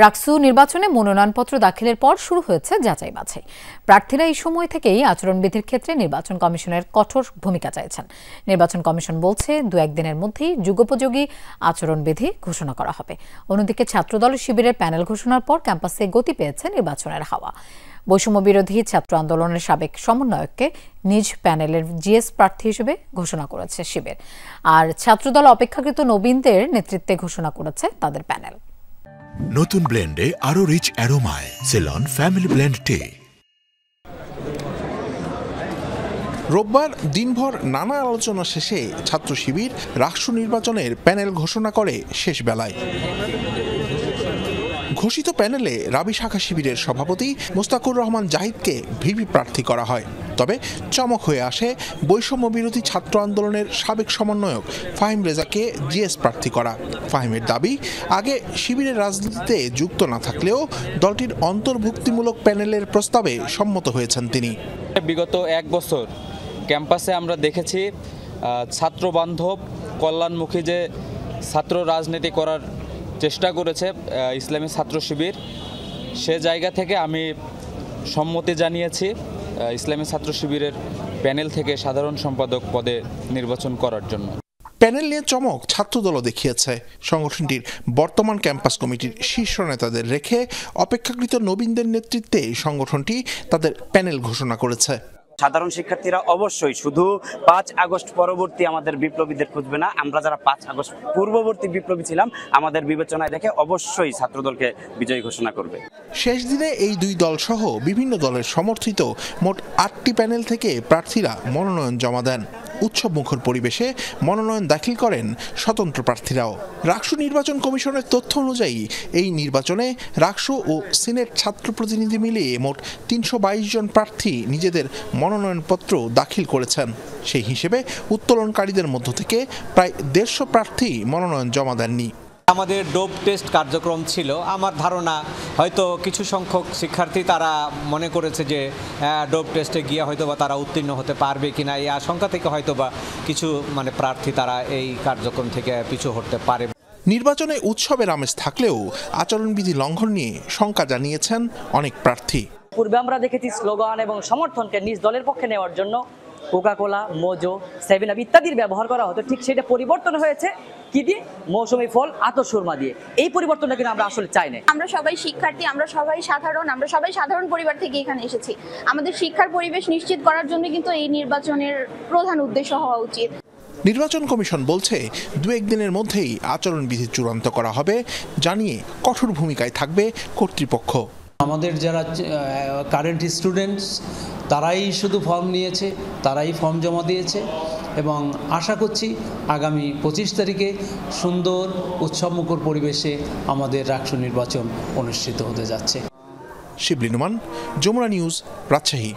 রাকসু নির্বাচনে মনোনয়নপত্র দাখিলের পর শুরু হয়েছে যাচাই বাছাই। প্রার্থীরা এই সময় থেকেই আচরণবিধির ক্ষেত্রে নির্বাচন কমিশনের কঠোর ভূমিকা চাইছেন। নির্বাচন কমিশন বলছে 2-1 দিনের মধ্যেই যুগোপযোগী আচরণবিধি ঘোষণা করা হবে। অন্যদিকে ছাত্রদল শিবিরের প্যানেল ঘোষণার পর ক্যাম্পাসে গতি পেয়েছে নির্বাচনের হাওয়া। বৈষম্য বিরোধী ছাত্র আন্দোলনের সাবেক সমন্বয়ককে নিজ প্যানেলের জিএস প্রার্থী হিসেবে ঘোষণা করেছে শিবির, আর ছাত্রদল অপেক্ষাকৃত নবীনদের নেতৃত্বে ঘোষণা করেছে তাদের প্যানেল। নতুন ব্লেন্ডে আরো রিচ অ্যারোমায় সেলন ফ্যামিলি ব্লেন্ড টে। রোববার দিনভর নানা আলোচনা শেষে ছাত্র শিবির রাকসু নির্বাচনের প্যানেল ঘোষণা করে শেষ বেলায়। ঘোষিত প্যানেলে রাবি শাখা শিবিরের সভাপতি মোস্তাকুর রহমান জাহিদকে ভিপি প্রার্থী করা হয়। তবে চমক হয়ে আসে বৈষম্য বিরোধী ছাত্র আন্দোলনের সাবেক সমন্বয়ক ফাহিম রেজাকে জিএস প্রার্থী করা। ফাহিমের দাবি, আগে শিবিরের রাজনীতিতে যুক্ত না থাকলেও দলটির অন্তর্ভুক্তিমূলক প্যানেলের প্রস্তাবে সম্মত হয়েছেন তিনি। বিগত 1 বছর ক্যাম্পাসে আমরা দেখেছি ছাত্র বান্ধব কল্যাণমুখী যে ছাত্র রাজনীতি করার চেষ্টা করেছে ইসলামী ছাত্র শিবির। সে জায়গা থেকে আমি সম্মতি জানিয়েছি ইসলামী ছাত্র শিবিরের প্যানেল থেকে সাধারণ সম্পাদক পদে নির্বাচন করার জন্য। প্যানেল নিয়ে চমক ছাত্রদলও দেখিয়েছে। সংগঠনটির বর্তমান ক্যাম্পাস কমিটির শীর্ষ নেতাদের রেখে অপেক্ষাকৃত নবীনদের নেতৃত্বে সংগঠনটি তাদের প্যানেল ঘোষণা করেছে। সাধারণ শিক্ষার্থীরা অবশ্যই শুধু 5 আগস্ট পরবর্তী আমাদের বিপ্লবীদের খুঁজবে না, আমরা যারা 5 আগস্ট পূর্ববর্তী বিপ্লবী ছিলাম আমাদের বিবেচনায় রেখে অবশ্যই ছাত্রদলকে বিজয়ী ঘোষণা করবে। শেষ দিনে এই দুই দল সহ বিভিন্ন দলের সমর্থিত মোট 8টি প্যানেল থেকে প্রার্থীরা মনোনয়ন জমা দেন। উৎসবমুখর পরিবেশে মনোনয়ন দাখিল করেন স্বতন্ত্র প্রার্থীরাও। রাকসু নির্বাচন কমিশনের তথ্য অনুযায়ী এই নির্বাচনে রাকসু ও সিনেট ছাত্র প্রতিনিধি মিলিয়ে মোট 322 জন প্রার্থী নিজেদের মনোনয়নপত্র দাখিল করেছেন। সেই হিসেবে উত্তোলনকারীদের মধ্য থেকে প্রায় 150 প্রার্থী মনোনয়ন জমা দেননি। আমাদের ডোপ টেস্ট কার্যক্রম ছিল। আমার ধারণা হয়তো কিছু সংখ্যক শিক্ষার্থী তারা মনে করেছে যে ডোপ টেস্টে গিয়ে হয়তো বা তারা উত্তীর্ণ হতে পারবে কিনা, এই আশঙ্কা থেকে হয়তো বা কিছু প্রার্থী তারা এই কার্যক্রম থেকে পিছু হটতে পারে। নির্বাচনে উৎসবের আমেজ থাকলেও আচরণবিধি লঙ্ঘন নিয়ে শঙ্কা জানিয়েছেন অনেক প্রার্থী। পূর্বে আমরা দেখেছি স্লোগান এবং সমর্থনকে নিজ দলের পক্ষে নেওয়ার জন্য কোকাকোলা, মোজো, 7-আপ ইত্যাদির ব্যবহার করা হতো। ঠিক সেটা পরিবর্তন হয়েছে কি দিয়ে? মৌসুমী ফল, আতর সুরমা দিয়ে। এই পরিবর্তনটা কিন্তু আমরা আসলে চাই না। আমরা সবাই শিক্ষার্থী, আমরা সবাই সাধারণ পরিবার থেকে এখানে এসেছি। আমাদের শিক্ষার পরিবেশ নিশ্চিত করার জন্য কিন্তু এই নির্বাচনের প্রধান উদ্দেশ্য হওয়া উচিত। নির্বাচন কমিশন বলছে 2-1 দিনের মধ্যেই আচরণবিধি চূড়ান্ত করা হবে, জানিয়ে কঠোর ভূমিকায় থাকবে কর্তৃপক্ষ। আমাদের যারা কারেন্ট স্টুডেন্টস তারাই শুধু ফর্ম নিয়েছে, তারাই ফর্ম জমা দিয়েছে এবং আশা করছি আগামী 25 তারিখে সুন্দর উৎসবমুখর পরিবেশে আমাদের রাকসু নির্বাচন অনুষ্ঠিত হতে যাচ্ছে। শিবলী নোমান, যমুনা নিউজ, রাজশাহী।